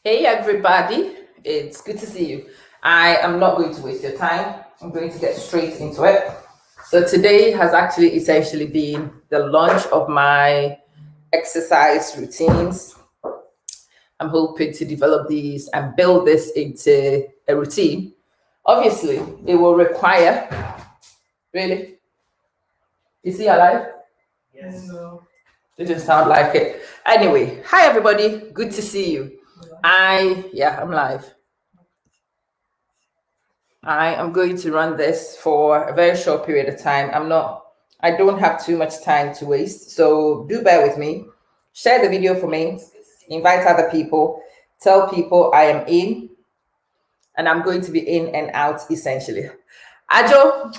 Hey everybody, it's good to see you. I am not going to waste your time. I'm going to get straight into it. So today has actually essentially been the launch of my exercise routines. I'm hoping to develop these and build this into a routine. Obviously, it will require, really, is he alive? Yes. No. Didn't sound like it. Anyway, hi everybody, good to see you. I'm live. I am going to run this for a very short period of time. I don't have too much time to waste. So do bear with me. Share the video for me. Invite other people. Tell people I am in. And I'm going to be in and out essentially. Ajo,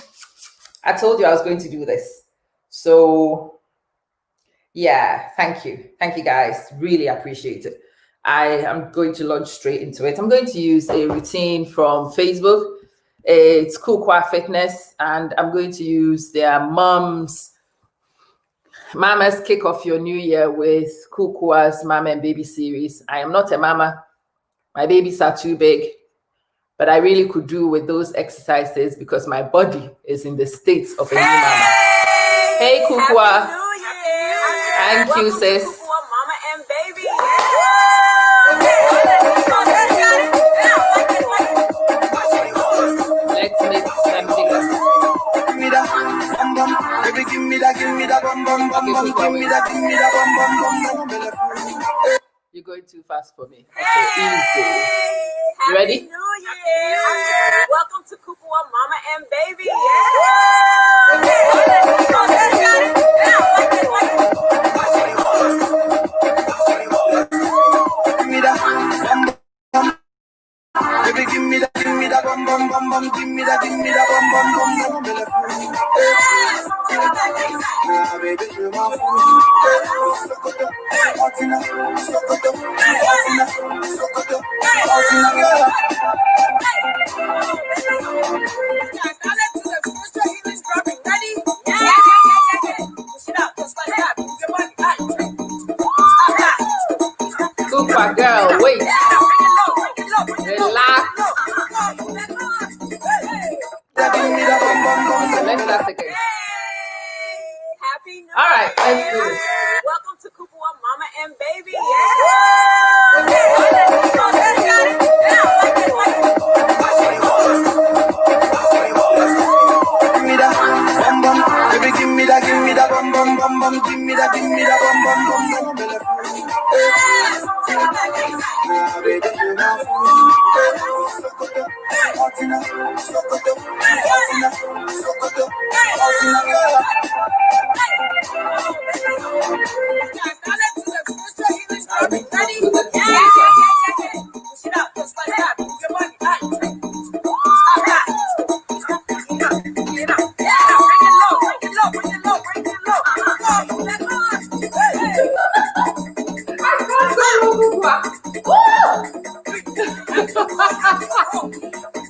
I told you I was going to do this. So yeah, thank you. Thank you guys. Really appreciate it. I am going to launch straight into it. I'm going to use a routine from Facebook. It's Kukua Fitness, and I'm going to use their Mamas Kick Off Your New Year with Kukua's Mama and Baby series. I am not a mama. My babies are too big, but I really could do with those exercises because my body is in the state of a new mama. Hey, Kukua. Thank you, sis. Kukua, Mama and Baby. Let's make them bigger. Give me that bum bum bum bum. Give me that bum bum bum. You're going too fast for me. Okay, easy. You ready? Happy New Year. Welcome to Kukua, Mama and Baby. Give me that bum bum. Baby, give me that bum bum bum bum. Give me that bum bum bum bum. Baby, you're my fool. Kukua girl, wait. Relax. Let's start again. Happy New All right, Year. let's do this. Welcome to Kukua, Mama and Baby. Give me that bum bum. Baby, give me that bum bum bum bum. Give me that bum bum bum bum. Baby, you're my fool.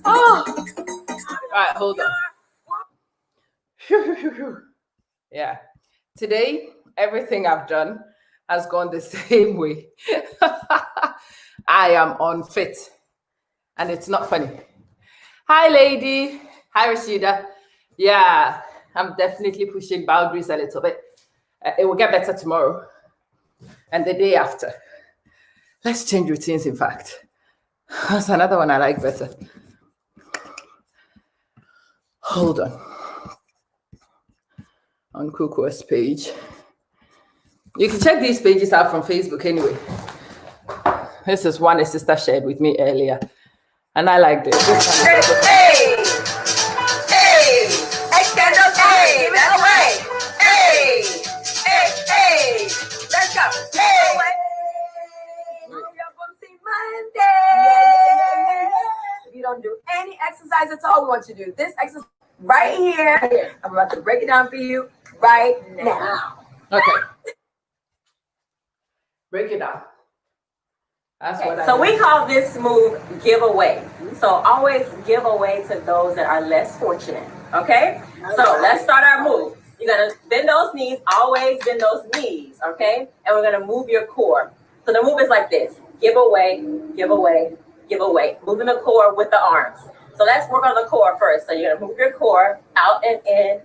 Oh. Right, hold on. Yeah. Today, everything I've done has gone the same way. I am unfit. And it's not funny. Hi, lady. Hi, Rashida. Yeah, I'm definitely pushing boundaries a little bit. It will get better tomorrow and the day after. Let's change routines, in fact. That's another one I like better. Hold on Kukua's page. You can check these pages out from Facebook anyway. This is one a sister shared with me earlier, and I liked it. Hey! Extend those hands, give it away! Hey! Let's go! Hey! Monday! If you don't do any exercise at all, we want you to do this exercise right here. I'm about to break it down for you right now. Okay. Break it down. That's what So we call this move giveaway. So always give away to those that are less fortunate. Okay? So let's start our move. You're gonna bend those knees, always bend those knees, okay? And we're gonna move your core. So the move is like this. give away, give away, give away. Moving the core with the arms. So let's work on the core first. So you're gonna move your core out and in,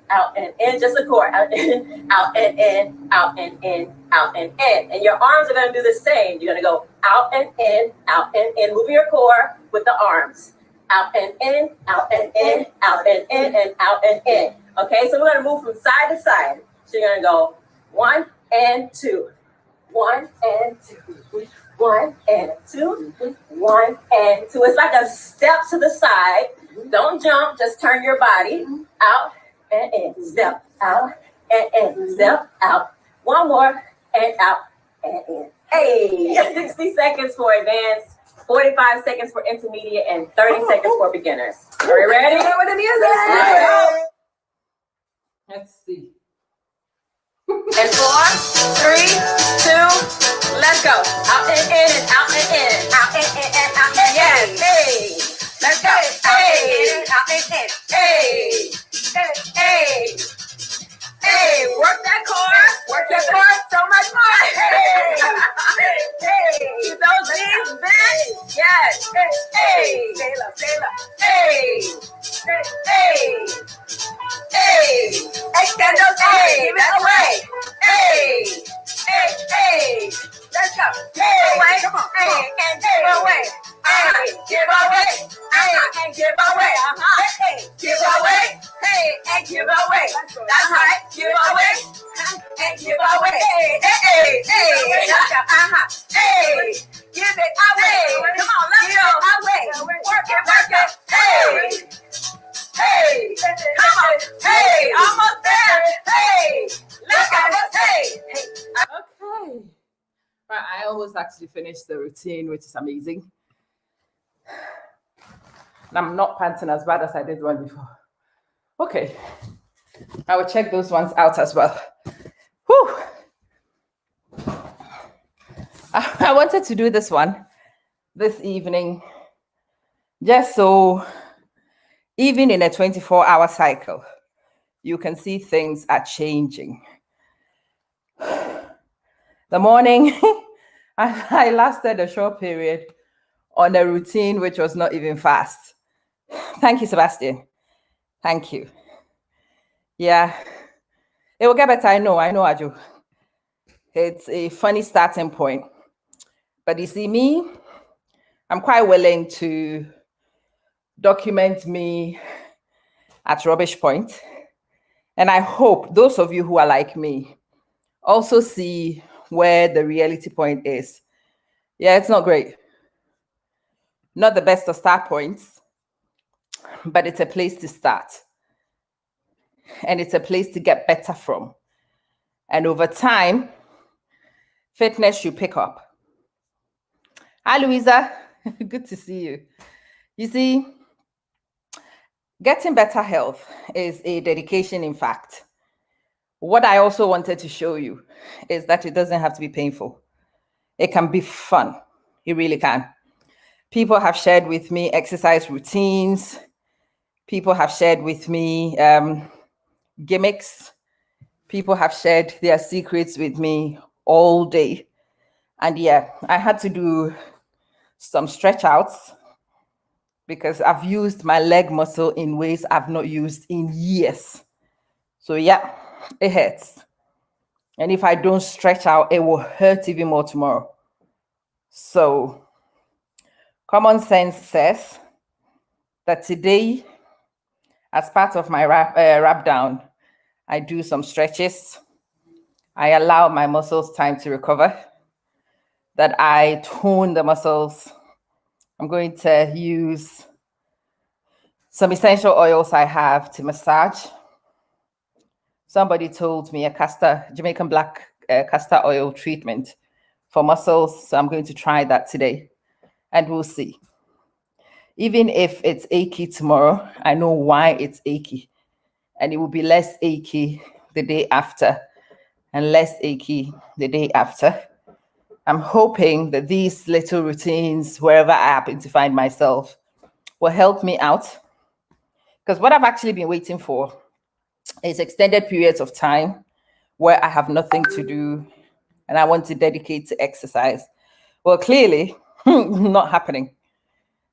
just the core, out and in, out and in, out and in, out and in. And your arms are gonna do the same. You're gonna go out and in, moving your core with the arms. Out and in, out and in, out and in, and out and in. Okay, so we're gonna move from side to side. So you're gonna go 1 and 2, 1 and 2. 1 and 2, 1 and 2. It's like a step to the side. Don't jump, just turn your body out and in. Step out and in. Step out. One more and out and in. Hey, 60 seconds for advanced, 45 seconds for intermediate, and 30 seconds for beginners. Are we ready? With the music. Let's see. And 4, 3, 2, let's go. Out and in and out and in. Out and in and out and in. Yes. Hey. Let's go. Hey. Out and in. Hey. Hey. Hey. Work that core. Work that core so much more. Hey. Hey. Keep those knees bent. Yes. Hey. Sailor. Hey. Hey. Hey, extend those arms, give it away. Hey, hey, hey. Let's go. Hey, away. Come on. Hey, and give away. Hey, give away. Hey, and give away. Hey, give away. Hey, and give away. That's right. Give away. And give away. Hey, hey, hey. Let's go. Hey, give it away. Come on, let's go. Work it. Hey. Hey, come on. Hey, almost there. Hey, let's go. Hey. Okay. Right, I almost actually finished the routine, which is amazing. And I'm not panting as bad as I did one before. Okay. I will check those ones out as well. Whew. I wanted to do this one this evening just so even in a 24-hour cycle, you can see things are changing. The morning, I lasted a short period on a routine which was not even fast. Thank you, Sebastian. Thank you. Yeah, it will get better. I know, Aju. It's a funny starting point. But you see, me, I'm quite willing to document me at rubbish point. And I hope those of you who are like me also see where the reality point is. Yeah, it's not great. Not the best of start points, but it's a place to start. And it's a place to get better from. And over time, fitness should pick up. Hi, Louisa. Good to see you. You see, getting better health is a dedication, in fact. What I also wanted to show you is that it doesn't have to be painful. It can be fun. It really can. People have shared with me exercise routines. People have shared with me gimmicks. People have shared their secrets with me all day. And yeah, I had to do some stretch outs because I've used my leg muscle in ways I've not used in years. So yeah, it hurts. And if I don't stretch out, it will hurt even more tomorrow. So common sense says that today, as part of my wrap down, I do some stretches. I allow my muscles time to recover, that I tone the muscles. I'm going to use some essential oils I have to massage. Somebody told me a Jamaican black castor oil treatment for muscles. So I'm going to try that today and we'll see. Even if it's achy tomorrow, I know why it's achy. And it will be less achy the day after and less achy the day after. I'm hoping that these little routines, wherever I happen to find myself, will help me out. Because what I've actually been waiting for is extended periods of time where I have nothing to do and I want to dedicate to exercise. Well, clearly, Not happening.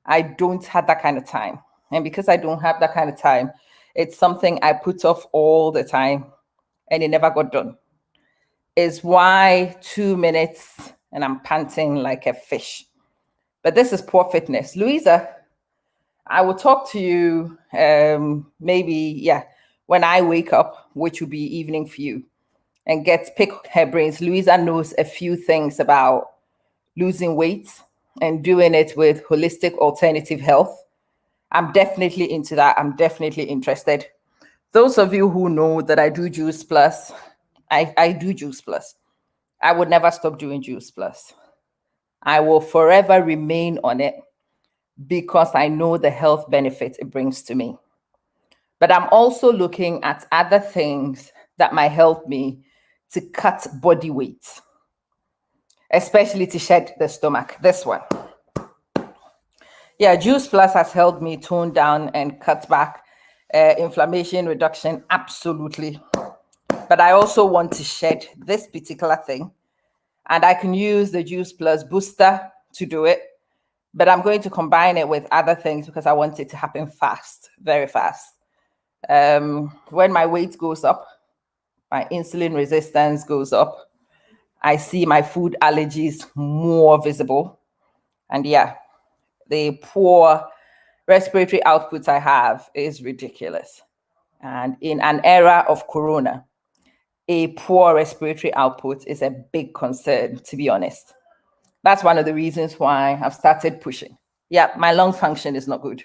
I don't have that kind of time. And because I don't have that kind of time, it's something I put off all the time and it never got done. Is why 2 minutes and I'm panting like a fish. But this is poor fitness. Louisa, I will talk to you when I wake up, which will be evening for you, and pick her brains. Louisa knows a few things about losing weight and doing it with holistic alternative health. I'm definitely into that. I'm definitely interested. Those of you who know that I do Juice Plus, I do Juice Plus. I would never stop doing Juice Plus. I will forever remain on it because I know the health benefits it brings to me. But I'm also looking at other things that might help me to cut body weight, especially to shed the stomach. This one. Yeah, Juice Plus has helped me tone down and cut back inflammation reduction, absolutely. But I also want to shed this particular thing. And I can use the Juice Plus booster to do it. But I'm going to combine it with other things because I want it to happen fast, very fast. When my weight goes up, my insulin resistance goes up. I see my food allergies more visible. And yeah, the poor respiratory output I have is ridiculous. And in an era of corona, a poor respiratory output is a big concern, to be honest. That's one of the reasons why I've started pushing. Yeah, my lung function is not good.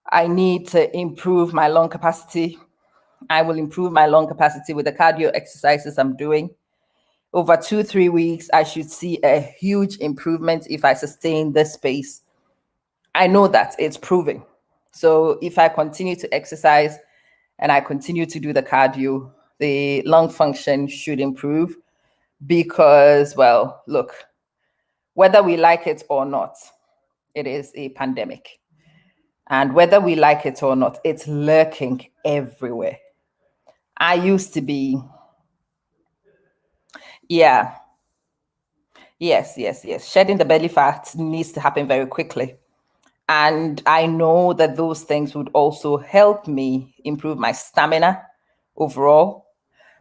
I need to improve my lung capacity. I will improve my lung capacity with the cardio exercises I'm doing. Over 2-3 weeks, I should see a huge improvement if I sustain this pace. I know that it's proving. So if I continue to exercise and I continue to do the cardio, the lung function should improve because, well, look, whether we like it or not, it is a pandemic. And whether we like it or not, it's lurking everywhere. I used to be, yes. Shedding the belly fat needs to happen very quickly. And I know that those things would also help me improve my stamina overall.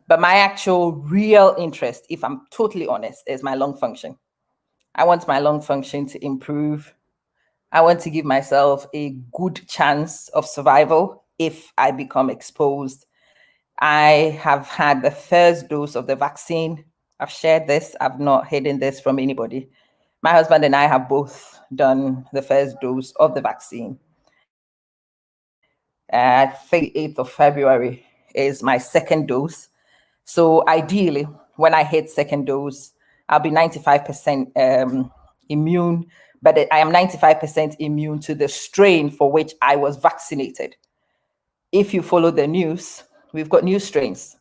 But my actual real interest, if I'm totally honest, is my lung function. I want my lung function to improve. I want to give myself a good chance of survival if I become exposed. I have had the first dose of the vaccine. I've shared this. I've not hidden this from anybody. My husband and I have both done the first dose of the vaccine. I think 8th of February is my second dose. So ideally, when I hit second dose, I'll be 95% immune, but I am 95% immune to the strain for which I was vaccinated. If you follow the news, we've got new strains.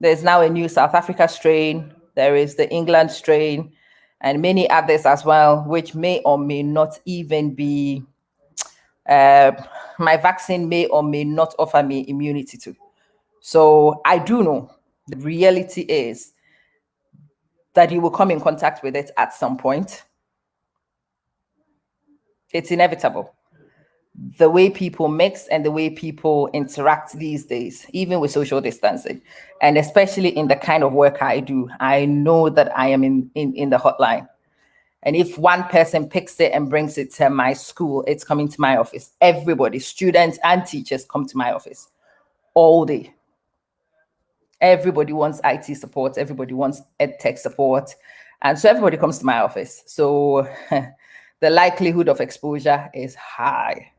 There's now a new South Africa strain. There is the England strain and many others as well, which may or may not even be, my vaccine may or may not offer me immunity to. So I do know the reality is that you will come in contact with it at some point. It's inevitable. The way people mix and the way people interact these days, even with social distancing, and especially in the kind of work I do, I know that I am in the hotline. And if one person picks it and brings it to my school, it's coming to my office. Everybody, students and teachers, come to my office all day. Everybody wants IT support. Everybody wants EdTech support. And so everybody comes to my office. So the likelihood of exposure is high.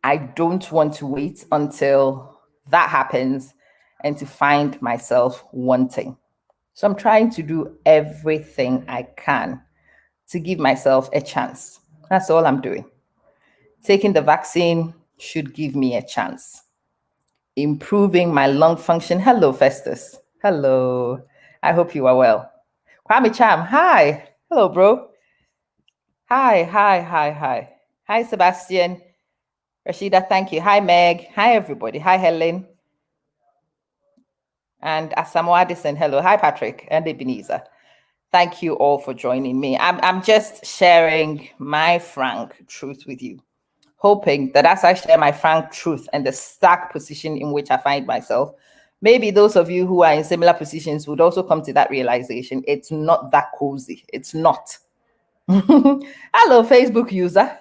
I don't want to wait until that happens and to find myself wanting. So I'm trying to do everything I can to give myself a chance. That's all I'm doing. Taking the vaccine should give me a chance. Improving my lung function. Hello, Festus. Hello. I hope you are well. Kwame Cham. Hi. Hello, bro. Hi. Hi, Sebastian. Rashida, thank you. Hi, Meg. Hi, everybody. Hi, Helen. And Asamoah Addison. Hello. Hi, Patrick and Ebenezer. Thank you all for joining me. I'm just sharing my frank truth with you, hoping that as I share my frank truth and the stark position in which I find myself, maybe those of you who are in similar positions would also come to that realization. It's not that cozy. It's not. Hello, Facebook user.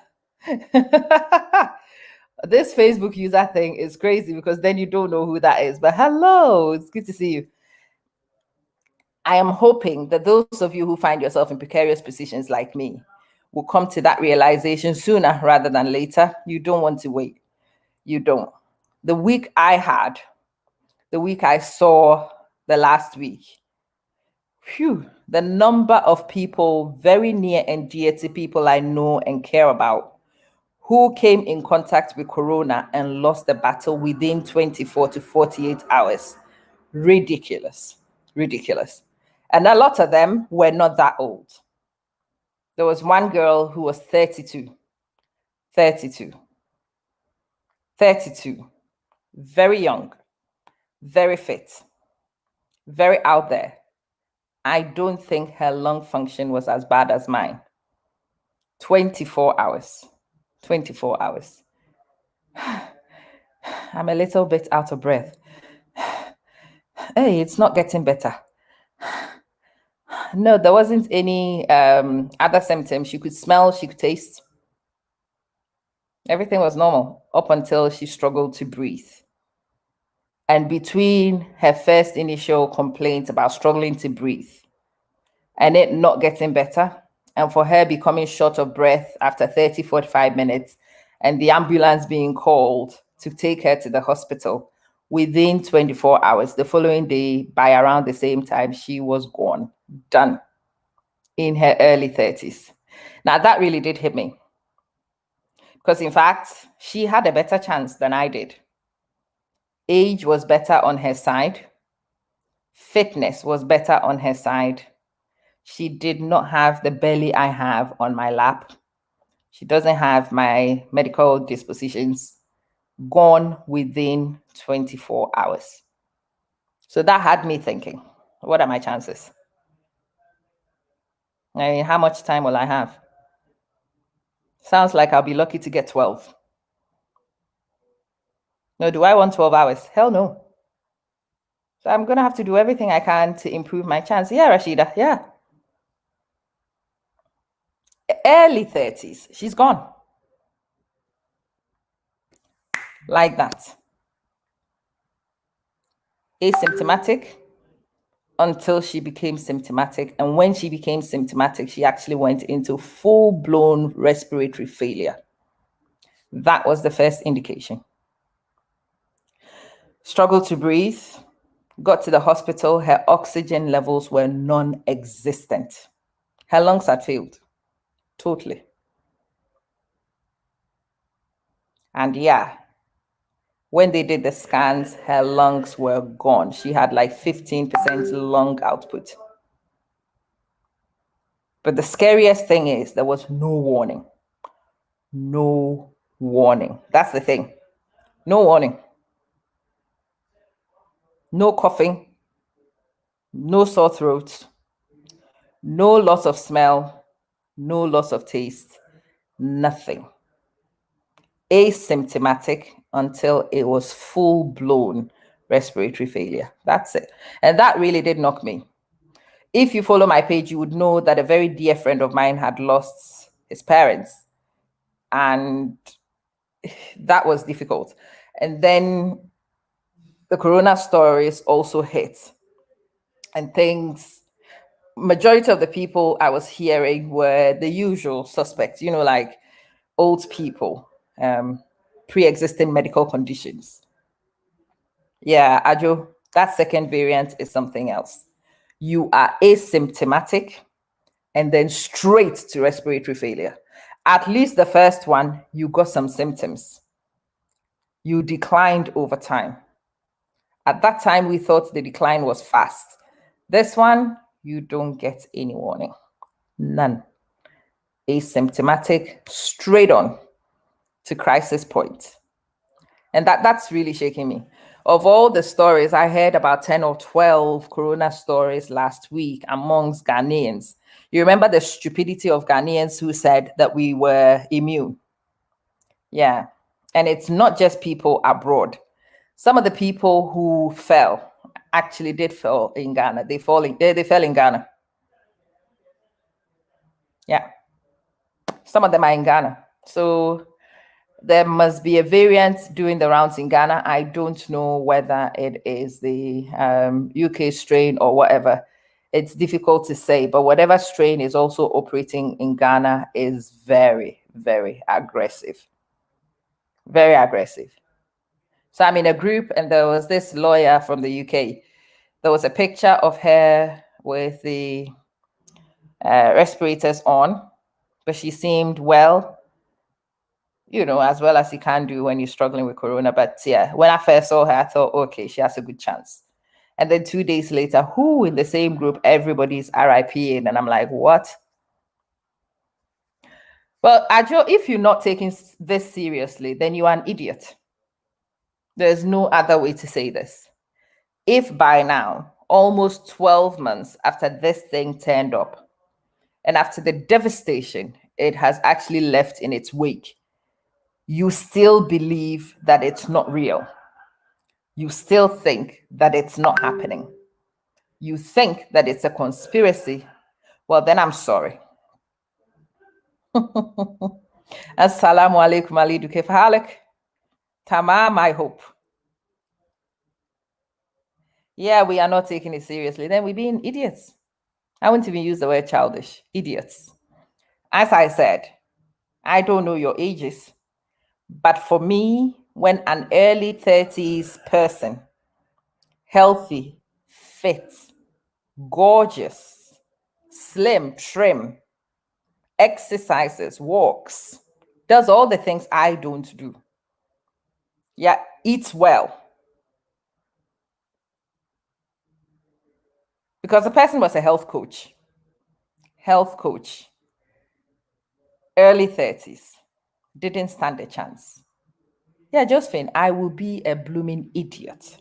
This Facebook user thing is crazy because then you don't know who that is. But hello, it's good to see you. I am hoping that those of you who find yourself in precarious positions like me will come to that realization sooner rather than later. You don't want to wait. You don't. The week I had, the week I saw the last week, the number of people very near and dear to people I know and care about who came in contact with corona and lost the battle within 24 to 48 hours. Ridiculous. Ridiculous. And a lot of them were not that old. There was one girl who was 32, very young, very fit, very out there. I don't think her lung function was as bad as mine. 24 hours. 24 hours. I'm a little bit out of breath. Hey, it's not getting better. No, there wasn't any other symptoms. She could smell, she could taste. Everything was normal up until she struggled to breathe. And between her first initial complaint about struggling to breathe and it not getting better, and for her becoming short of breath after 30, 45 minutes, and the ambulance being called to take her to the hospital, within 24 hours, the following day, by around the same time, she was gone, done, in her early 30s. Now, that really did hit me. Because in fact, she had a better chance than I did. Age was better on her side. Fitness was better on her side. She did not have the belly I have on my lap. She doesn't have my medical dispositions. Gone within 24 hours. So that had me thinking, what are my chances? I mean, how much time will I have? Sounds like I'll be lucky to get 12. No, do I want 12 hours? Hell no. So I'm going to have to do everything I can to improve my chance. Yeah, Rashida, yeah. Early 30s, she's gone. Like that. Asymptomatic until she became symptomatic. And when she became symptomatic, she actually went into full-blown respiratory failure. That was the first indication. Struggled to breathe, got to the hospital, her oxygen levels were non-existent. Her lungs had failed, totally. And yeah, when they did the scans, her lungs were gone. She had like 15% lung output. But the scariest thing is there was no warning. No warning. That's the thing. No warning. No coughing. No sore throat. No loss of smell. No loss of taste. Nothing. Asymptomatic until it was full-blown respiratory failure. That's it. And that really did knock me. If you follow my page, you would know that a very dear friend of mine had lost his parents. And that was difficult. And then the corona stories also hit. And things, majority of the people I was hearing were the usual suspects, you know, like old people, pre-existing medical conditions. Yeah, Ajo, that second variant is something else. You are asymptomatic and then straight to respiratory failure. At least the first one, you got some symptoms. You declined over time. At that time, we thought the decline was fast. This one, you don't get any warning. None. Asymptomatic, straight on to crisis point. And that's really shaking me. Of all the stories, I heard about 10 or 12 corona stories last week amongst Ghanaians. You remember the stupidity of Ghanaians who said that we were immune? Yeah. And it's not just people abroad. Some of the people who fell actually did fall in Ghana. They fell in Ghana. Yeah. Some of them are in Ghana. So there must be a variant doing the rounds in Ghana. I don't know whether it is the UK strain or whatever. It's difficult to say, but whatever strain is also operating in Ghana is very, very aggressive. Very aggressive. So I'm in a group and there was this lawyer from the UK. There was a picture of her with the respirators on, but she seemed well, as well as you can do when you're struggling with corona. But yeah, when I first saw her, I thought, okay, she has a good chance. And then 2 days later, who in the same group, everybody's RIPing. And I'm like, what? Well, Ajo, if you're not taking this seriously, then you are an idiot. There's no other way to say this. If by now, almost 12 months after this thing turned up, and after the devastation it has actually left in its wake, you still believe that it's not real. You still think that it's not happening. You think that it's a conspiracy. Well, then I'm sorry. Assalamu alaikum, Alidu Kefahalik. Tamam, I hope. Yeah, we are not taking it seriously. Then we're being idiots. I wouldn't even use the word childish. Idiots. As I said, I don't know your ages, but for me, when an early 30s person, healthy, fit, gorgeous, slim, trim, exercises, walks, does all the things I don't do. Yeah, eats well. Because the person was a health coach, early 30s, didn't stand a chance. Yeah, Josephine, I will be a blooming idiot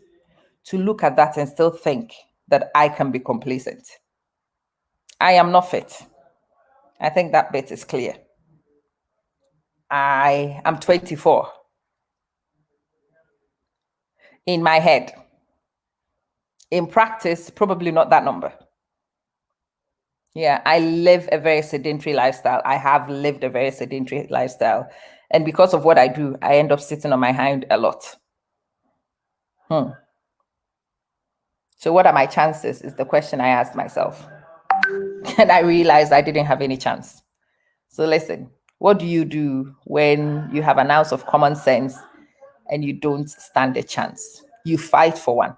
to look at that and still think that I can be complacent. I am not fit. I think that bit is clear. I am 24. In my head. In practice, probably not that number. Yeah, I live a very sedentary lifestyle. I have lived a very sedentary lifestyle. And because of what I do, I end up sitting on my hind a lot. So what are my chances is the question I asked myself. And I realized I didn't have any chance. So listen, what do you do when you have an ounce of common sense and you don't stand a chance? You fight for one.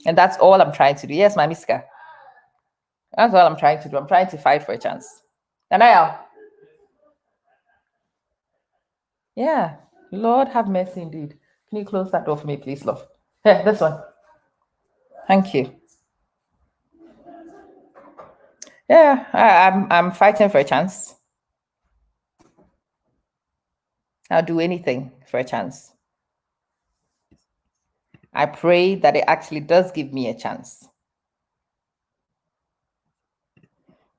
And that's all I'm trying to do. Yes, my Miska. That's all I'm trying to do. I'm trying to fight for a chance. Anaya. Yeah. Lord have mercy indeed. Can you close that door for me, please, love? Here, this one. Thank you. Yeah, I'm fighting for a chance. I'll do anything for a chance. I pray that it actually does give me a chance.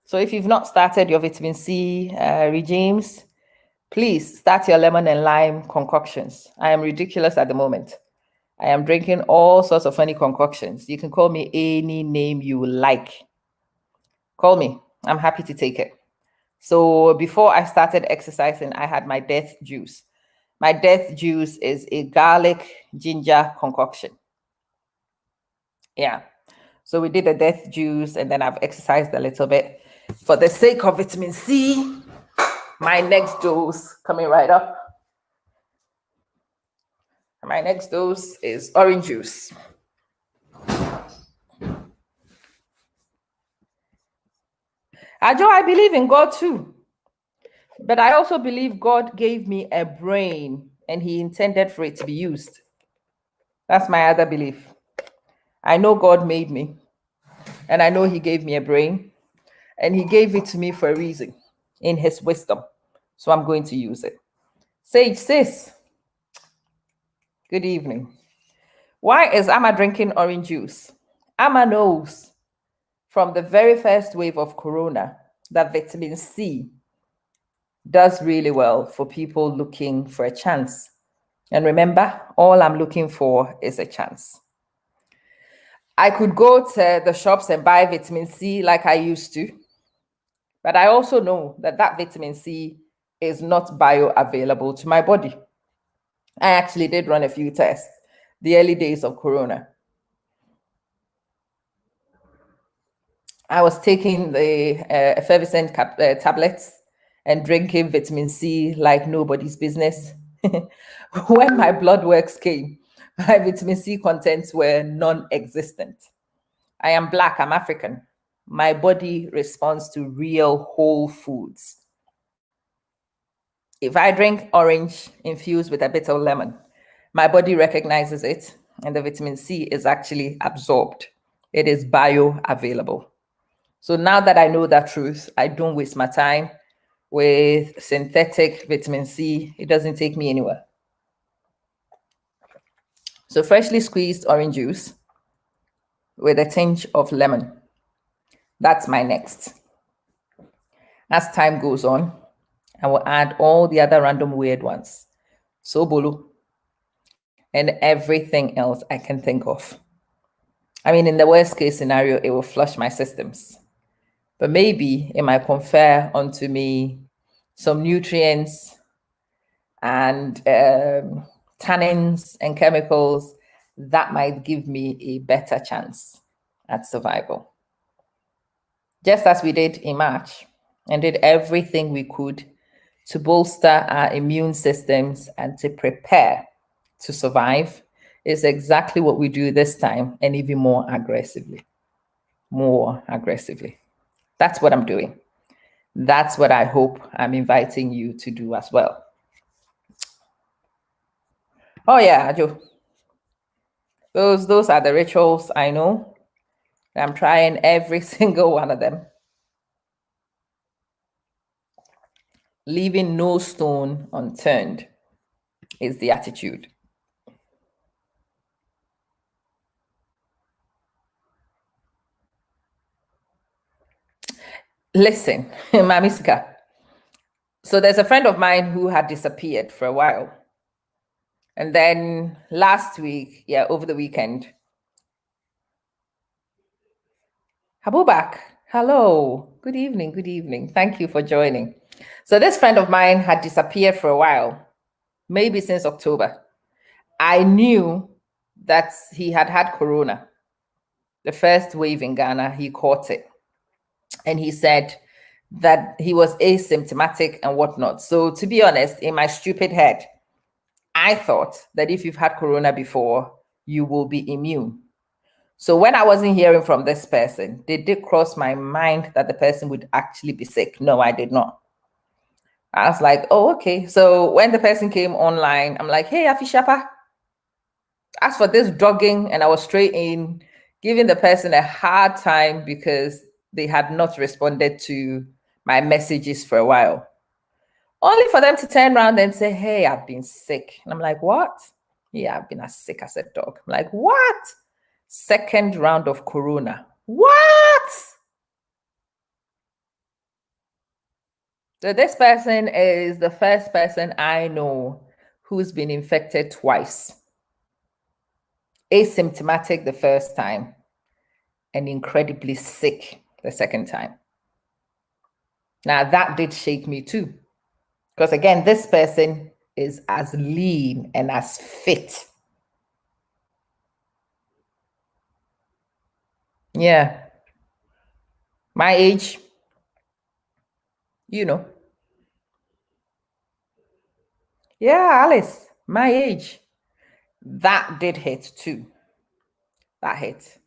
So if you've not started your vitamin C regimes, please start your lemon and lime concoctions. I am ridiculous at the moment. I am drinking all sorts of funny concoctions. You can call me any name you like. Call me. I'm happy to take it. So before I started exercising, I had my death juice. My death juice is a garlic ginger concoction. Yeah. So we did a death juice and then I've exercised a little bit. For the sake of vitamin C, my next dose coming right up. My next dose is orange juice. Ajo, I believe in God too. But I also believe God gave me a brain and he intended for it to be used. That's my other belief. I know God made me and I know he gave me a brain and he gave it to me for a reason in his wisdom. So I'm going to use it. Sage sis, good evening. Why is Amma drinking orange juice? Amma knows from the very first wave of corona that vitamin C does really well for people looking for a chance. And remember, all I'm looking for is a chance. I could go to the shops and buy vitamin C like I used to, but I also know that that vitamin C is not bioavailable to my body. I actually did run a few tests the early days of corona. I was taking the effervescent tablets and drinking vitamin C like nobody's business. When my blood works came, my vitamin C contents were non-existent. I am Black, I'm African. My body responds to real whole foods. If I drink orange infused with a bit of lemon, my body recognizes it and the vitamin C is actually absorbed. It is bioavailable. So now that I know that truth, I don't waste my time with synthetic vitamin C. It doesn't take me anywhere. So freshly squeezed orange juice with a tinge of lemon. That's my next. As time goes on, I will add all the other random weird ones. Sobolo and everything else I can think of. I mean, in the worst case scenario, it will flush my systems. But maybe it might confer onto me some nutrients and tannins and chemicals that might give me a better chance at survival. Just as we did in March and did everything we could to bolster our immune systems and to prepare to survive, is exactly what we do this time, and even more aggressively. More aggressively. That's what I'm doing. That's what I hope I'm inviting you to do as well. Oh yeah, Joe. Those are the rituals I know. I'm trying every single one of them. Leaving no stone unturned is the attitude. Listen, Mamiska. So there's a friend of mine who had disappeared for a while. And then last week, over the weekend, Habubak, hello, good evening, good evening. Thank you for joining. So this friend of mine had disappeared for a while, maybe since October. I knew that he had had corona. The first wave in Ghana, he caught it. And he said that he was asymptomatic and whatnot. So to be honest, in my stupid head, I thought that if you've had corona before, you will be immune. So when I wasn't hearing from this person, it did cross my mind that the person would actually be sick. No, I did not. I was like, oh, okay. So when the person came online, I'm like, hey, Afishapa. As for this dogging, and I was straight in, giving the person a hard time because they had not responded to my messages for a while. Only for them to turn around and say, hey, I've been sick. And I'm like, what? Yeah, I've been as sick as a dog. I'm like, what? Second round of corona. What? So this person is the first person I know who's been infected twice. Asymptomatic the first time and incredibly sick the second time. Now that did shake me too. Because again, this person is as lean and as fit. Yeah. My age, you know. Yeah, Alice, my age. That did hit too. That hit.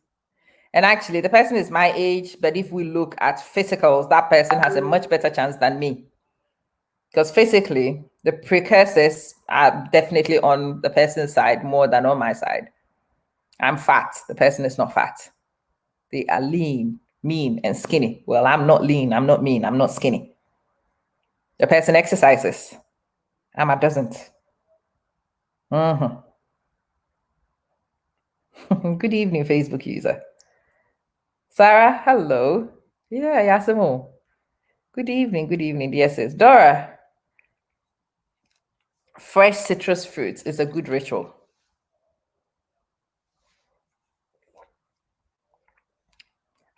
And actually, the person is my age, but if we look at physicals, that person has a much better chance than me. Because physically, the precursors are definitely on the person's side more than on my side. I'm fat. The person is not fat. They are lean, mean, and skinny. Well, I'm not lean. I'm not mean. I'm not skinny. The person exercises. Amma doesn't. Good evening, Facebook user. Sarah, hello. Yeah, Yasimo. Good evening. Yes, it's Dora. Fresh citrus fruits is a good ritual.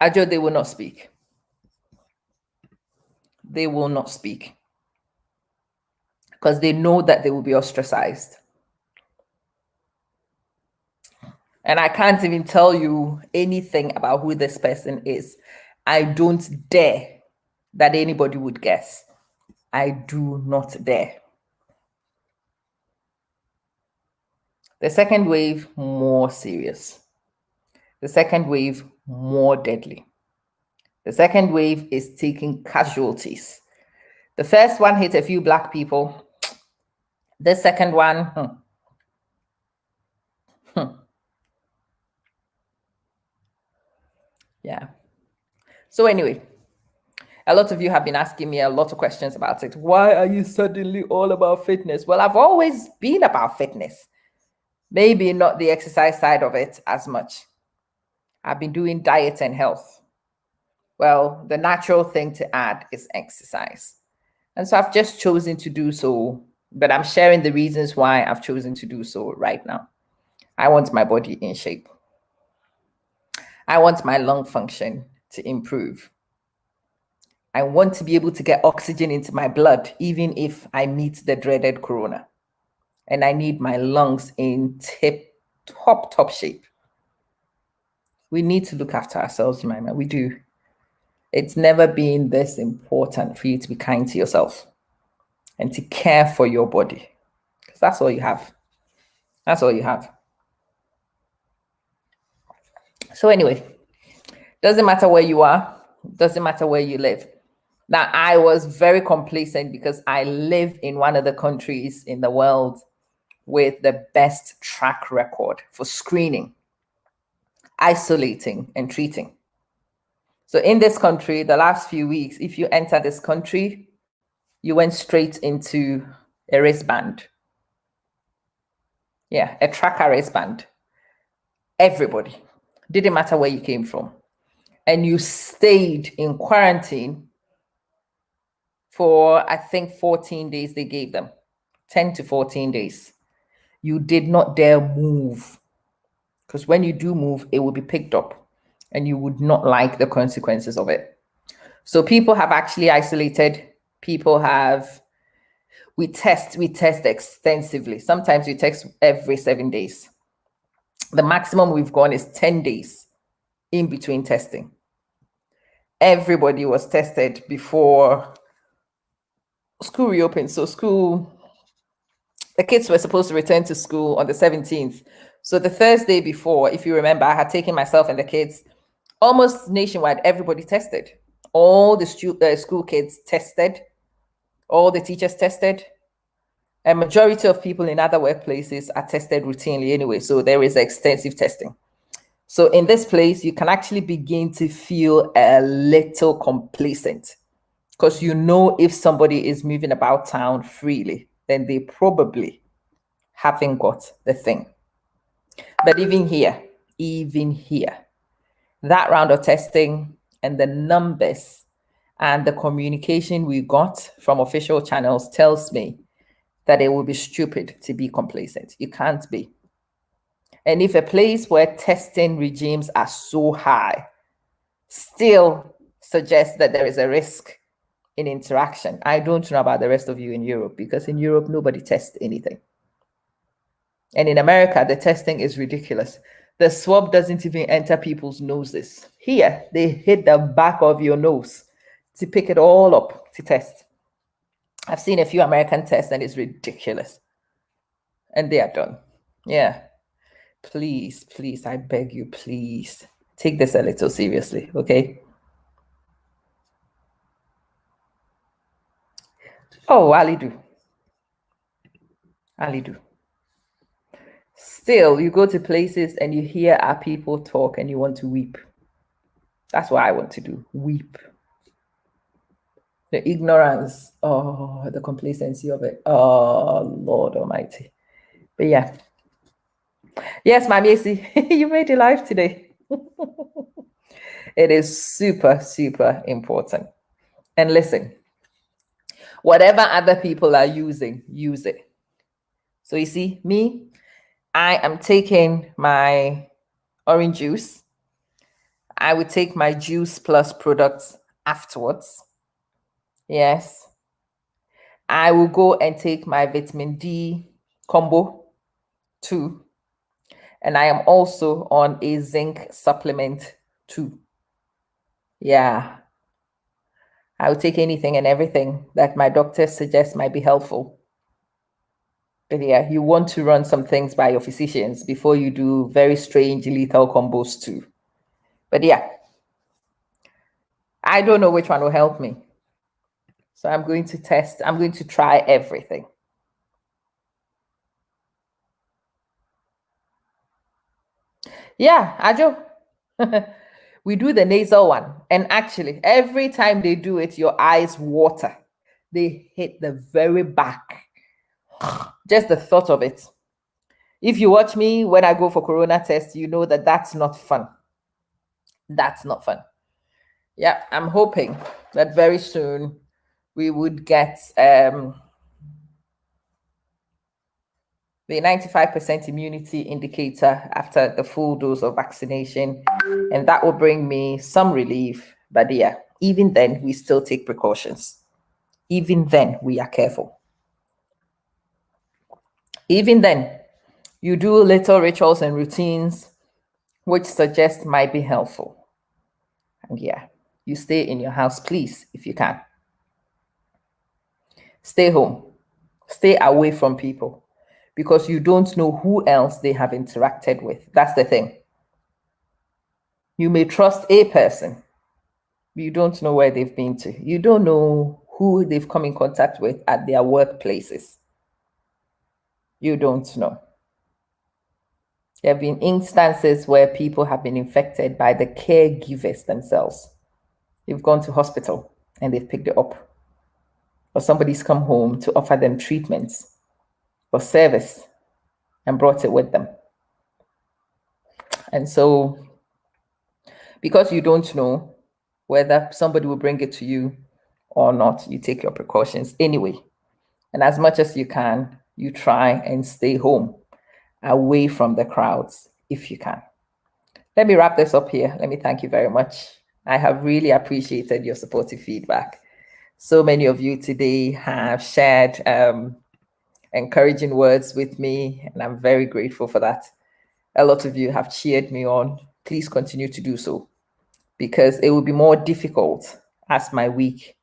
Ajo, they will not speak. They will not speak because they know that they will be ostracized. And I can't even tell you anything about who this person is. I don't dare that anybody would guess. I do not dare. The second wave, more serious. The second wave, more deadly. The second wave is taking casualties. The first one hit a few Black people. The second one, yeah. So anyway, a lot of you have been asking me a lot of questions about it. Why are you suddenly all about fitness? Well, I've always been about fitness. Maybe not the exercise side of it as much. I've been doing diet and health. Well, the natural thing to add is exercise. And so I've just chosen to do so, but I'm sharing the reasons why I've chosen to do so right now. I want my body in shape. I want my lung function to improve. I want to be able to get oxygen into my blood, even if I meet the dreaded corona. And I need my lungs in top shape. We need to look after ourselves, Jemima. We do. It's never been this important for you to be kind to yourself and to care for your body, because that's all you have. That's all you have. So anyway, doesn't matter where you are, doesn't matter where you live. Now, I was very complacent because I live in one of the countries in the world with the best track record for screening, isolating, and treating. So in this country, the last few weeks, if you enter this country, you went straight into a wristband. Yeah, a tracker wristband. Everybody. Didn't matter where you came from. And you stayed in quarantine for, I think, 14 days they gave them. 10 to 14 days. You did not dare move. Because when you do move, it will be picked up. And you would not like the consequences of it. So people have actually isolated. People have, we test extensively. Sometimes we test every 7 days. The maximum we've gone is 10 days in between testing. Everybody was tested before school reopened. So the kids were supposed to return to school on the 17th. So the Thursday before, if you remember, I had taken myself and the kids, almost nationwide, everybody tested. All the school kids tested. All the teachers tested. A majority of people in other workplaces are tested routinely anyway. So there is extensive testing. So in this place, you can actually begin to feel a little complacent because you know if somebody is moving about town freely, then they probably haven't got the thing. But even here, that round of testing and the numbers and the communication we got from official channels tells me that it will be stupid to be complacent. You can't be. And if a place where testing regimes are so high still suggests that there is a risk in interaction, I don't know about the rest of you in Europe, because in Europe, nobody tests anything. And in America, the testing is ridiculous. The swab doesn't even enter people's noses. Here, they hit the back of your nose to pick it all up to test. I've seen a few American tests and it's ridiculous. And they are done. Yeah. Please, I beg you, please take this a little seriously, okay? Oh, Ali do. Still, you go to places and you hear our people talk and you want to weep. That's what I want to do, weep. The ignorance, oh, the complacency of it. Oh, Lord Almighty. But yeah, Yes, Ma'am Yesi, you made it live today. It is super, super important. And listen, whatever other people are using, use it. So you see, me, I am taking my orange juice. I would take my juice plus products afterwards. Yes. I will go and take my vitamin D combo too. And I am also on a zinc supplement too. Yeah. I will take anything and everything that my doctor suggests might be helpful. But yeah, you want to run some things by your physicians before you do very strange lethal combos too. But yeah, I don't know which one will help me. So I'm going to test, I'm going to try everything. Yeah, Ajo. We do the nasal one. And actually, every time they do it, your eyes water. They hit the very back. Just the thought of it. If you watch me when I go for corona test, you know that that's not fun. That's not fun. Yeah, I'm hoping that very soon we would get the 95% immunity indicator after the full dose of vaccination, and that will bring me some relief. But yeah, even then, we still take precautions. Even then, we are careful. Even then, you do little rituals and routines which suggest might be helpful. And yeah, you stay in your house, please, if you can. Stay home. Stay away from people because you don't know who else they have interacted with. That's the thing. You may trust a person, but you don't know where they've been to. You don't know who they've come in contact with at their workplaces. You don't know. There have been instances where people have been infected by the caregivers themselves. They've gone to hospital and they've picked it up. Or somebody's come home to offer them treatments or service and brought it with them. And so, because you don't know whether somebody will bring it to you or not, you take your precautions anyway. And as much as you can, you try and stay home, away from the crowds if you can. Let me wrap this up here. Let me thank you very much. I have really appreciated your supportive feedback. So many of you today have shared encouraging words with me, and I'm very grateful for that. A lot of you have cheered me on. Please continue to do so, because it will be more difficult as my week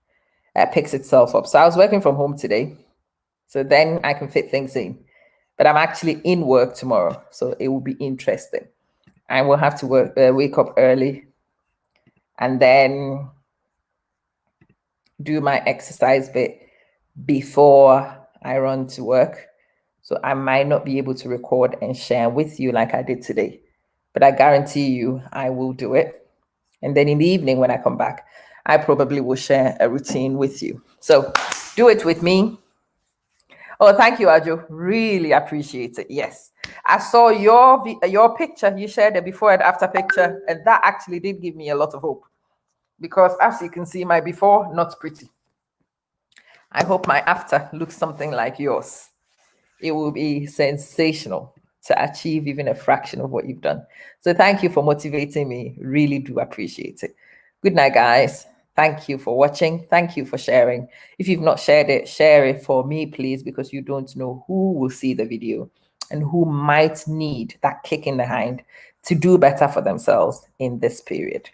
picks itself up. So I was working from home today, so then I can fit things in. But I'm actually in work tomorrow, so it will be interesting. I will have to wake up early and then do my exercise bit before I run to work. So I might not be able to record and share with you like I did today, but I guarantee you I will do it. And then in the evening when I come back, I probably will share a routine with you. So do it with me. Oh, thank you, Ajo. Really appreciate it. Yes. I saw your picture. You shared a before and after picture, and that actually did give me a lot of hope, because as you can see, my before, not pretty. I hope my after looks something like yours. It will be sensational to achieve even a fraction of what you've done. So thank you for motivating me. Really do appreciate it. Good night, guys. Thank you for watching. Thank you for sharing. If you've not shared it, share it for me, please, because you don't know who will see the video and who might need that kick in the hand to do better for themselves in this period.